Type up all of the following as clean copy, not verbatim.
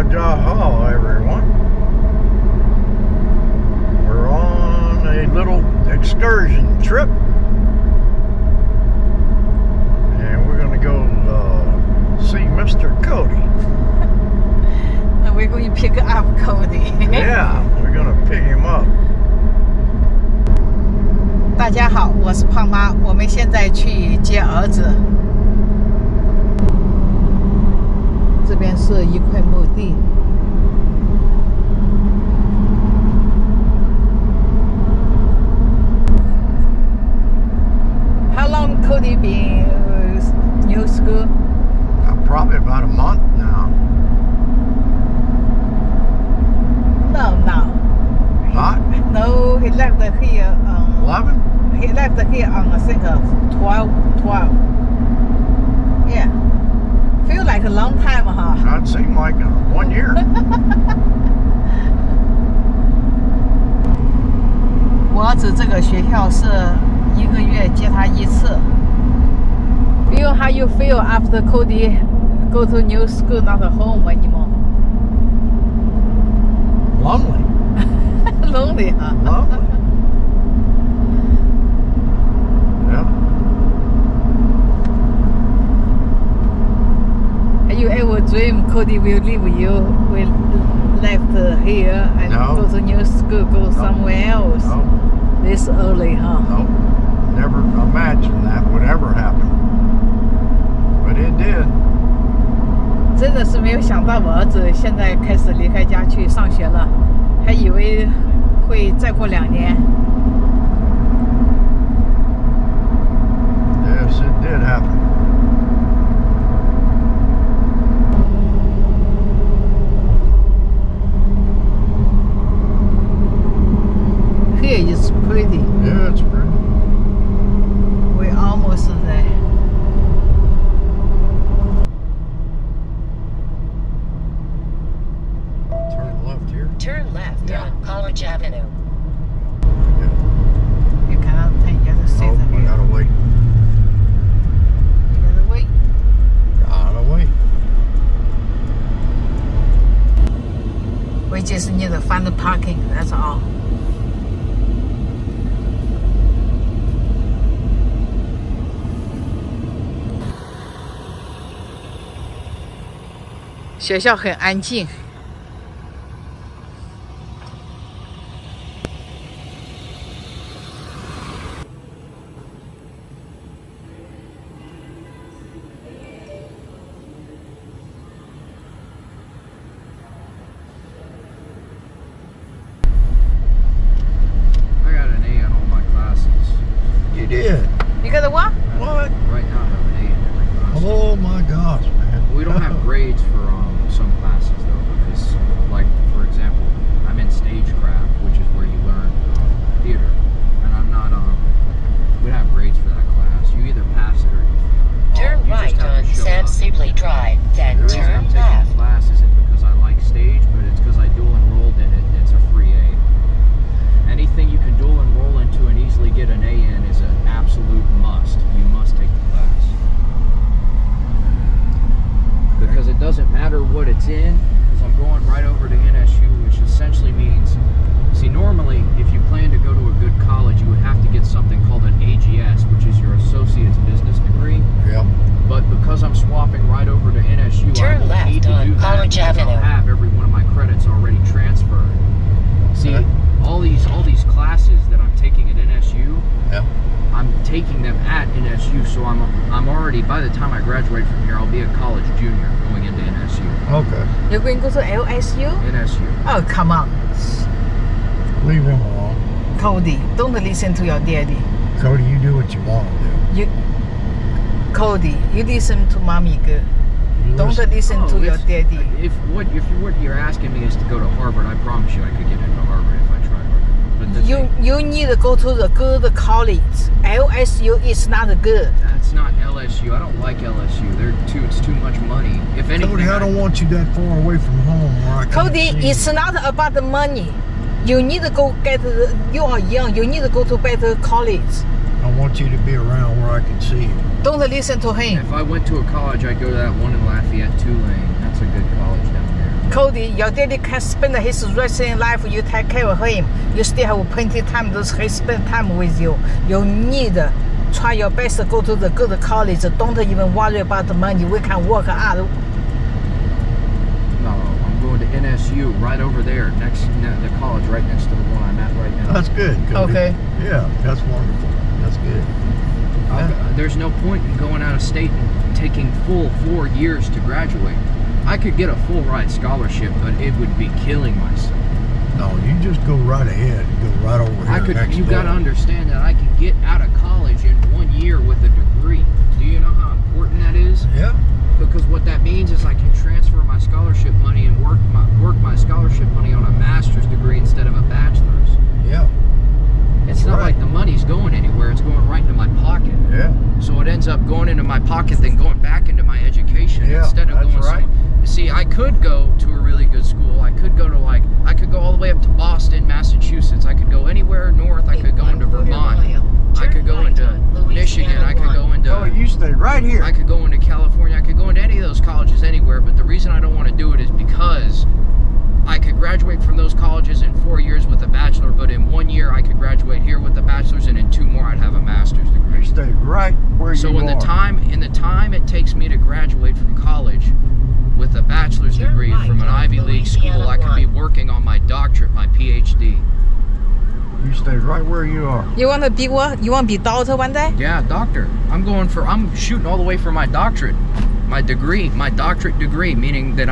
Jaha, everyone. We're on a little excursion trip. And we're going to go see Mr. Cody. And we're going to pick up Cody. Yeah, we're going to pick him up. 大家好，我是胖妈，我们现在去接儿子。这边是一块墓地。How long Cody been new school? Probably about a month now. No. Not? No, he left here. 11? He left here on I think 12. Yeah. Feel like a long time, huh? That seemed like 1 year. 我儿子这个学校是1个月接他1次。Bill, how you feel after Cody go to new school, not home anymore? Lonely. Lonely, huh? Lonely. Yeah. Have you ever dreamed Cody will leave you, will left here and go to new school, go somewhere else? No. This early, huh? No. Never imagined that would ever happen. But it did. 真的是没有想到我儿子现在开始离开家去上学了，还以为会再过2年。Yes, it did happen. Here is pretty. Yeah, it's pretty. We're almost there. Turn left here. Turn left on College Avenue. Yeah. You cannot take the other side. Oh, I gotta wait. You gotta wait. Gotta wait. We just need to find the parking. That's all. 学校很安静。I got an A in all my classes. You did. You got a what? What? Right now I have an A in every class. Oh my gosh, man. We don't have grades for some classes though, because like for example, I'm in stagecraft, which is where you learn theater, and I'm not we don't have grades for that class. You either pass it or you fail. Turn You right just have on to show Sam up. Sibley Drive, then The reason I'm turn taking left. the class isn't because I like stage, but it's because I dual enrolled in it and it's a free A. Anything you can dual enroll into and easily get an A in is an absolute must. You must take the class. Because it doesn't matter what it's in, because I'm going right over to NSU, which essentially means, see, normally if you plan to go to a good college, you would have to get something called an AGS, which is your Associate's Business degree. Yep. But because I'm swapping right over to NSU, Turn I don't left need to on do that College because Avenue. I'll have every one of my credits already transferred. See, all these classes that I'm taking at NSU, Yep. I'm taking them at NSU, so I'm already, by the time I graduate from here, I'll be a college junior going into NSU. Okay. You're going to go to LSU? NSU. Oh, come on. Leave him alone. Cody, don't listen to your daddy. Cody, you do what you want to Cody, you listen to mommy good. do. Don't listen to your it's- daddy. If what you're asking me is to go to Harvard, I promise you I could get into Harvard if I tried harder. But the thing- You need to go to the good college. LSU is not good. That's not LSU. I don't like LSU. It's too much money. If anything, Cody, I don't want you that far away from home where I can Cody, see it's you. not about the money. You need to go you are young. You need to go to better college. I want you to be around where I can see you. Don't listen to him. If I went to a college, I'd go to that one in Lafayette, Tulane. That's a good college down there. Cody, your daddy can spend his rest in life. You take care of him. You still have plenty of time to spend time with you. You need try your best to go to the good college. Don't even worry about the money. We can work out. No, I'm going to NSU right over there, the college right next to the one I'm at right now. That's good, Cody. Okay. Yeah, that's wonderful. That's good. There's no point in going out of state and taking full 4 years to graduate. I could get a full ride scholarship, but it would be killing myself. No, you just go right ahead and go right over here. You got to understand that I can get out of college in 1 year with a degree. Do you know how important that is? Yeah. Because what that means is I can transfer my scholarship money and work my scholarship money on a master's degree instead of a bachelor's. Yeah. It's not like the money's going anywhere. It's going right into my pocket. Yeah. So it ends up going into my pocket, then going back into my education instead of that's going. Right. See, I could go to a really good school. I could go to I could go all the way up to Boston, Massachusetts. I could go anywhere north. I could go into Vermont. I could go into Michigan. I could go into. Oh, you stay right here. I could go into California. I could go into any of those colleges anywhere. But the reason I don't want to do it is because I could graduate from those colleges in 4 years with a bachelor, but in 1 year I could graduate here with a bachelor's, and in 2 more I'd have a master's degree. You stay right where you are. So in the time it takes me to graduate from college with a bachelor's degree from an Ivy League school, I could be working on my doctorate, my PhD. You stay right where you are. You want to be what? You want to be doctor one day? Yeah, doctor. I'm shooting all the way for my doctorate. My degree, my doctorate degree, meaning that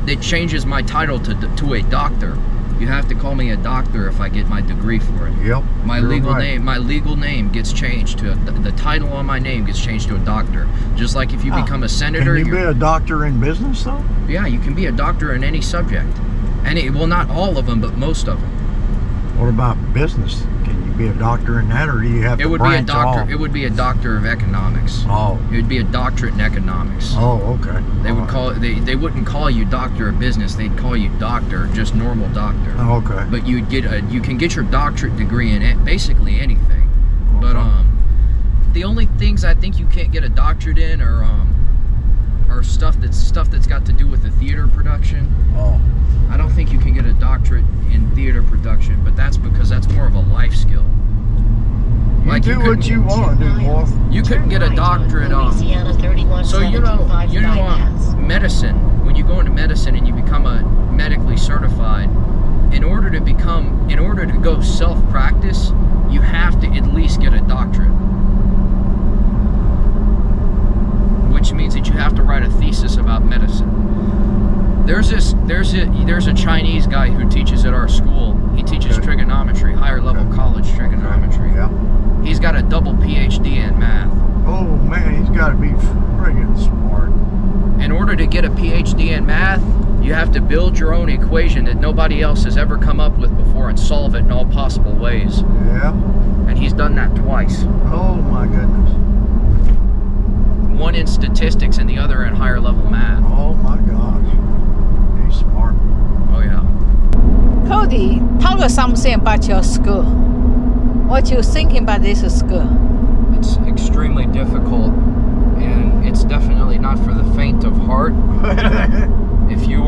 it changes my title to a doctor. You have to call me a doctor if I get my degree for it. Yep. My legal name gets changed to the title on my name gets changed to a doctor. Just like if you become a senator. Can you be a doctor in business though? Yeah, you can be a doctor in any subject. Well, not all of them, but most of them. What about business? Can you be a doctor in that, or do you have to branch off? It would be a doctor of economics. Oh. It would be a doctorate in economics. Oh, okay. They would call it. They wouldn't call you doctor of business. They'd call you doctor, just normal doctor. Oh, okay. But you can get your doctorate degree in basically anything. Okay. But the only things I think you can't get a doctorate in are stuff that's got to do with the theater production. Oh. I don't think you can get a doctorate in theater production, but that's because that's more of a life skill. You do what you want to do, boy. You couldn't get a doctorate on. So you know medicine. When you go into medicine and you become a medically certified, in order to go self-practice, you have to at least get a doctorate. Which means that you have to write a thesis about medicine. There's a Chinese guy who teaches at our school. He teaches trigonometry, higher level college trigonometry. Yeah. He's got a double PhD in math. Oh man, he's got to be friggin' smart. In order to get a PhD in math, you have to build your own equation that nobody else has ever come up with before and solve it in all possible ways. Yeah. And he's done that twice. Oh my goodness. One in statistics and the other in higher level math. Oh my gosh. He's smart. Oh yeah. Cody, tell us something about your school. What you thinking about this school? It's extremely difficult, and it's definitely not for the faint of heart. If you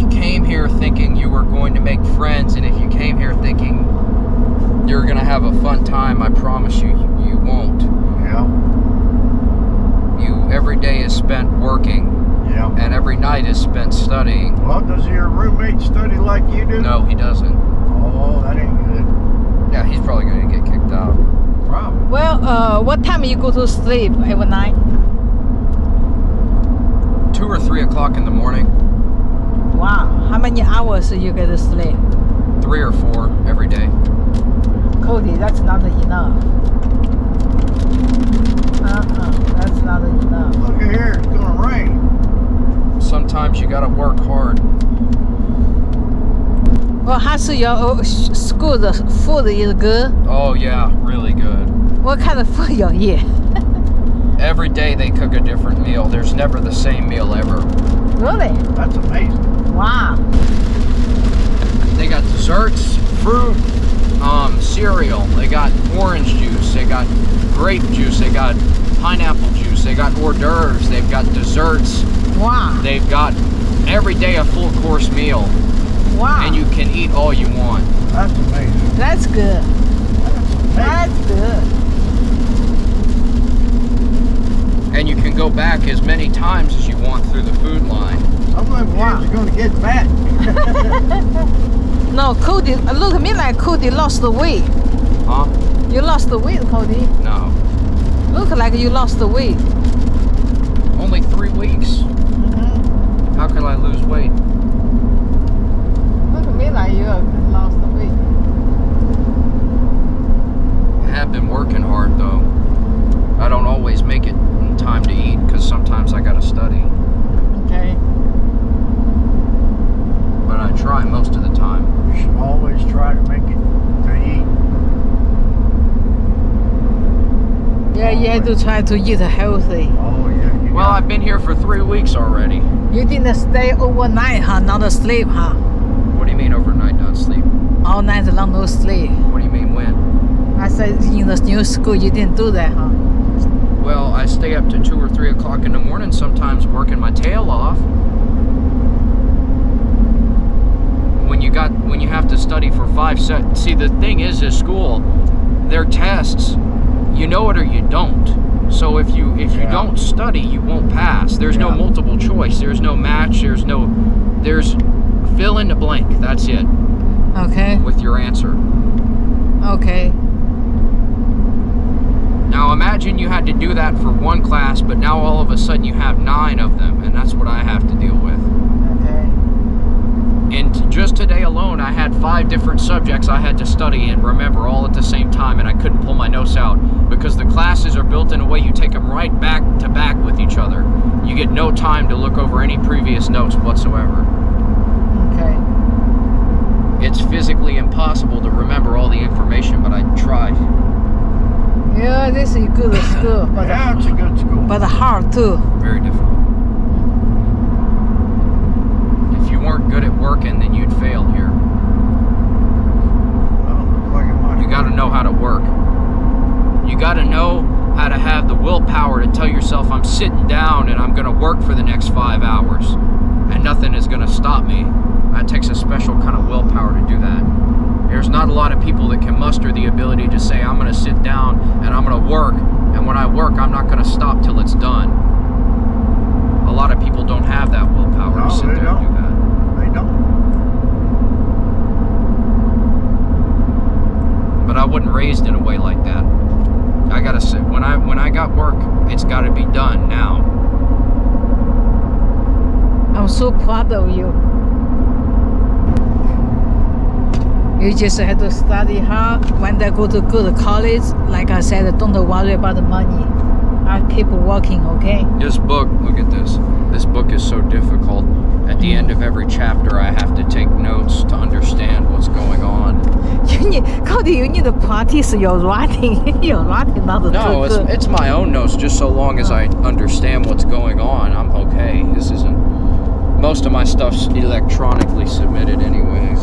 came here thinking you were going to make friends, and if you came here thinking you're gonna have a fun time, I promise you, you won't. Yeah. Every day is spent working. Yeah. And every night is spent studying. Well, does your roommate study like you do? No, he doesn't. Oh, that ain't good. Yeah, he's probably gonna get kicked out. Probably. Well, what time you go to sleep every night? 2 or 3 o'clock in the morning. Wow, how many hours you get to sleep? 3 or 4 every day. Cody, that's not enough. That's not enough. Look at here, it's gonna rain. Sometimes you gotta work hard. Well, how's your school? The food is good? Oh yeah, really good. What kind of food you eat? Every day they cook a different meal. There's never the same meal ever. Really? That's amazing. Wow. They got desserts, fruit, cereal. They got orange juice. They got grape juice. They got pineapple juice. They got got hors d'oeuvres, they've got desserts, Wow. they've got every day a full course meal, Wow. and you can eat all you want. That's amazing. That's good. That's good. And you can go back as many times as you want through the food line. Some of them kids are going to get fat. No, Cody, look at me like Cody lost the weight. Huh? You lost the weight, Cody. No. Look like you lost the weight. Only 3 weeks. How could I lose weight? Look at me like you lost the weight. I have been working hard though. I don't always make it in time to eat because sometimes I gotta study. Okay. But I try most of the time. You should always try to make it to eat. Yeah, you have to try to eat healthy. Oh, yeah. You Well, got- I've been here for 3 weeks already. You didn't stay overnight, huh? Not sleep, huh? What do you mean overnight not sleep? All night long no sleep. What do you mean when? I said in the new school you didn't do that, huh? Well, I stay up to 2 or 3 o'clock in the morning sometimes working my tail off. When you have to study for 5 sets. See, the thing is school, their tests, you know it or you don't. So if you don't study, you won't pass. There's no multiple choice. There's no match. There's fill in the blank. That's it. Okay. With your answer. Okay. Now imagine you had to do that for 1 class, but now all of a sudden you have 9 of them, and that's what I have to deal with. Okay. And just today alone, I had 5 different subjects I had to study and remember all at the same time, and I couldn't pull my notes out because the classes are built in a way you take them right back to back with each other. You get no time to look over any previous notes whatsoever. Okay. It's physically impossible to remember all the information, but I tried. Yeah, this is good school, but Yeah, it's a good school. but hard too. Very difficult. If you weren't good at working, then you'd fail here. You got to know how to work. You got to know how to have the willpower to tell yourself, I'm sitting down and I'm going to work for the next 5 hours and nothing is going to stop me. That takes a special kind of willpower to do that. There's not a lot of people that can muster the ability to say, I'm going to sit down and I'm going to work, and when I work, I'm not going to stop till it's done. A lot of people don't have that willpower No, to sit they there and do don't. that. They don't. But I wasn't raised in a way like that. I gotta sit when I got work, it's got to be done now. I'm so proud of you. You just have to study hard. When they go to good college, like I said, don't worry about the money. I keep working, okay? This book, look at this. This book is so difficult. At the end of every chapter, I have to take notes to understand what's going on. You need, Cody, you need to practice your writing. Your writing not No, too good. it's my own notes. Just so long as I understand what's going on, I'm okay. This isn't. Most of my stuff's electronically submitted, anyways.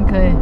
Okay.